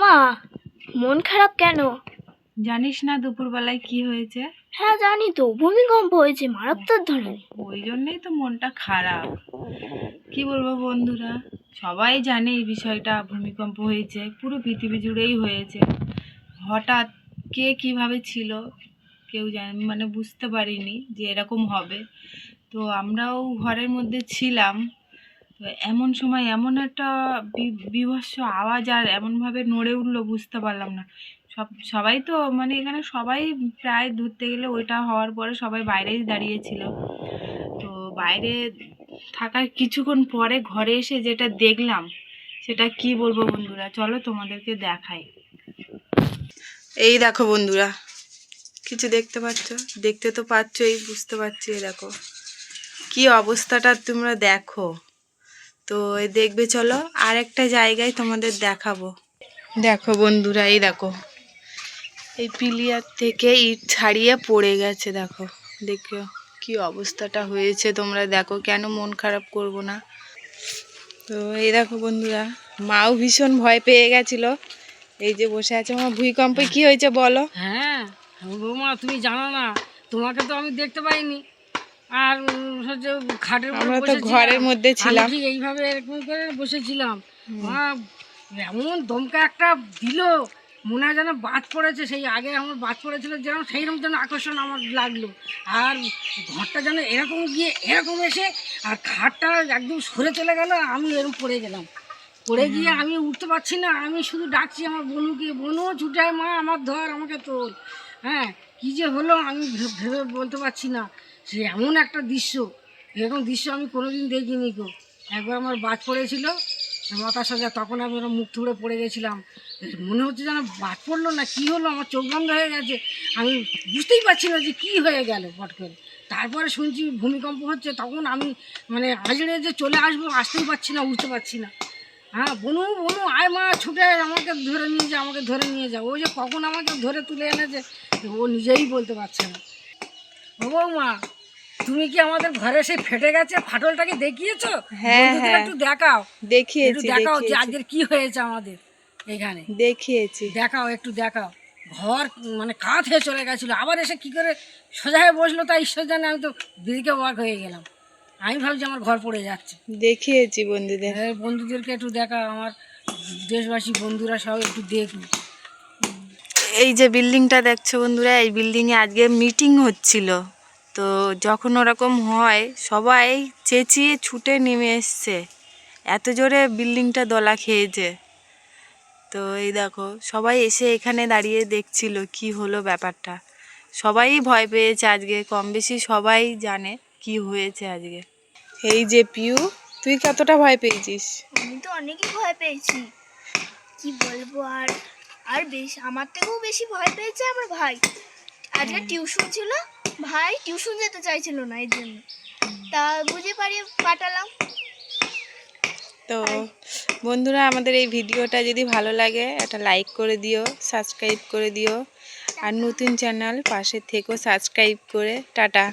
ওমা, মন খারাপ কেন? জানিস না দুপুরবেলায় কি হয়েছে? হ্যাঁ জানি তো, ভূমিকম্প হয়েছে মারাত্মক ধরনের। ওই জন্যই তো মনটা খারাপ। কি বলবো বন্ধুরা, সবাই জানে এই বিষয়টা, ভূমিকম্প হয়েছে, পুরো পৃথিবী জুড়েই হয়েছে। হঠাৎ কে কিভাবে ছিল কেউ মানে বুঝতে পারিনি যে এরকম হবে। তো আমরাও ঘরের মধ্যে ছিলাম। তো এমন সময় এমন একটা বীভৎস আওয়াজ আর এমনভাবে নড়ে উঠলো বুঝতে পারলাম না। সবাই তো মানে এখানে সবাই প্রায় ধরতে গেলে ওইটা হওয়ার পরে সবাই বাইরেই দাঁড়িয়েছিল। তো বাইরে থাকার কিছুক্ষণ পরে ঘরে এসে যেটা দেখলাম সেটা কি বলবো বন্ধুরা, চলো তোমাদেরকে দেখাই। এই দেখো বন্ধুরা, কিছু দেখতে পাচ্ছ? দেখতে তো পাচ্ছই, বুঝতে পারছি। দেখো কি অবস্থাটা, তোমরা দেখো। তো দেখবে, চলো আর একটা জায়গায় তোমাদের দেখাবো। দেখো বন্ধুরা, এই দেখো এই পিলিয়ার থেকে ইট ছাড়িয়ে পড়ে গেছে। দেখো দেখো কি অবস্থাটা হয়েছে, তোমরা দেখো। কেন মন খারাপ করব না? তো এই দেখো বন্ধুরা, মাও ভীষণ ভয় পেয়ে গেছিল। এই যে বসে আছে। মা, ভূমিকম্পে কি হয়েছে বলো? হ্যাঁ বৌমা, তুমি জানো না, তোমাকে তো আমি দেখতে পাইনি। আর হচ্ছে খাটের উপরে আমরা তো বসেছিলাম, ঘরের মধ্যে ছিলাম। আমি ঠিক এইভাবে এরকম করে বসেছিলাম। মা এমন দমকা একটা দিল, মনে হয় যেন বাজ পড়েছে। সেই আগে আমার বাজ পড়েছিল যেন, সেইরকম যেন আকর্ষণ আমার লাগলো। আর ঘরটা যেন এরকম গিয়ে এরকম এসে, আর খাটটা একদম সরে চলে গেল, আমি এরকম পড়ে গেলাম। পড়ে গিয়ে আমি উঠতে পারছি না। আমি শুধু ডাকছি আমার বোনুকে, বোনও ছুটায়, মা আমার ধর, আমাকে তোল। হ্যাঁ, কী যে হলো আমি ভেবে বলতে পারছি না। সে এমন একটা দৃশ্য, এরকম দৃশ্য আমি কোনোদিন দেখিনি গো। একবার আমার বাজ পড়েছিল মাথার সাথে, তখন আমি ওরা মুখ থুবড়ে পড়ে গেছিলাম। মনে হচ্ছে যেন বাজ পড়লো না কি হলো, আমার চোখ বন্ধ হয়ে গেছে। আমি বুঝতেই পারছি না যে কী হয়ে গেল পট করে। তারপরে শুনছি ভূমিকম্প হচ্ছে, তখন আমি মানে আজড়ে যে চলে আসবো, আসতেই পারছি না, উঠতে পারছি না। হ্যাঁ, বনু বনু আয় মা, ছুটে আমাকে ধরে নিয়ে যা, আমাকে ধরে নিয়ে যা। ও যে কখন আমাকে ধরে তুলে এনেছে ও নিজেই বলতে পারছে না। ও বৌমা, তুমি কি আমাদের ঘরে সেই ফেটে গেছে ফাটলটাকে দেখিয়েছো? হ্যাঁ বন্ধুদের হ্যাঁ, একটু দেখাও, একটু দেখিয়েছি দেখাও যে দেখিয়েছি আজকের কি হয়েছে আমাদের এখানে। দেখিয়েছি। দেখাও, একটু দেখাও। ঘর মানে কাঁথ হয়ে চলে গেছিলো, আবার এসে কি করে সোজা হয়ে বসলো তা ঈশ্বর জানে। আমি তো দিদিকে অবাক হয়ে গেলাম। আমি ভাবছি আমার ঘর পড়ে যাচ্ছে। দেখিয়েছি বন্ধুদের। বন্ধুদেরকে একটু দেখা, আমার দেশবাসী বন্ধুরা সব একটু দেখুন। এই যে বিল্ডিংটা দেখছো বন্ধুরা, এই বিল্ডিংয়ে আজকে মিটিং হচ্ছিল। তো যখন ওরকম হয় সবাই চেঁচিয়ে ছুটে নেমে এসছে, এত জোরে বিল্ডিংটা দোলা খেয়েছে। তো এই দেখো সবাই এসে এখানে দাঁড়িয়ে দেখছিল কি হলো ব্যাপারটা। সবাই ভয় পেয়েছে আজকে, কম বেশি সবাই জানে কি হয়েছে আজকে। এই যে পিউ, তুই কতটা ভয় পেয়েছিস? আমি তো অনেকই ভয় পেয়েছি, কি বলবো। আর আর বেশ, আমার থেকেও বেশি ভয় পেয়েছে আমার ভাই। আজকে টিউশন ছিল, ভাই টিউশন যেতে চাইছিল না, এর জন্য তা বুঝে পারিয়ে পাঠালাম। তো বন্ধুরা, আমাদের এই ভিডিওটা যদি ভালো লাগে একটা লাইক করে দিও, সাবস্ক্রাইব করে দিও। আর নতুন চ্যানেল পাশে থেকেও সাবস্ক্রাইব করে। টাটা।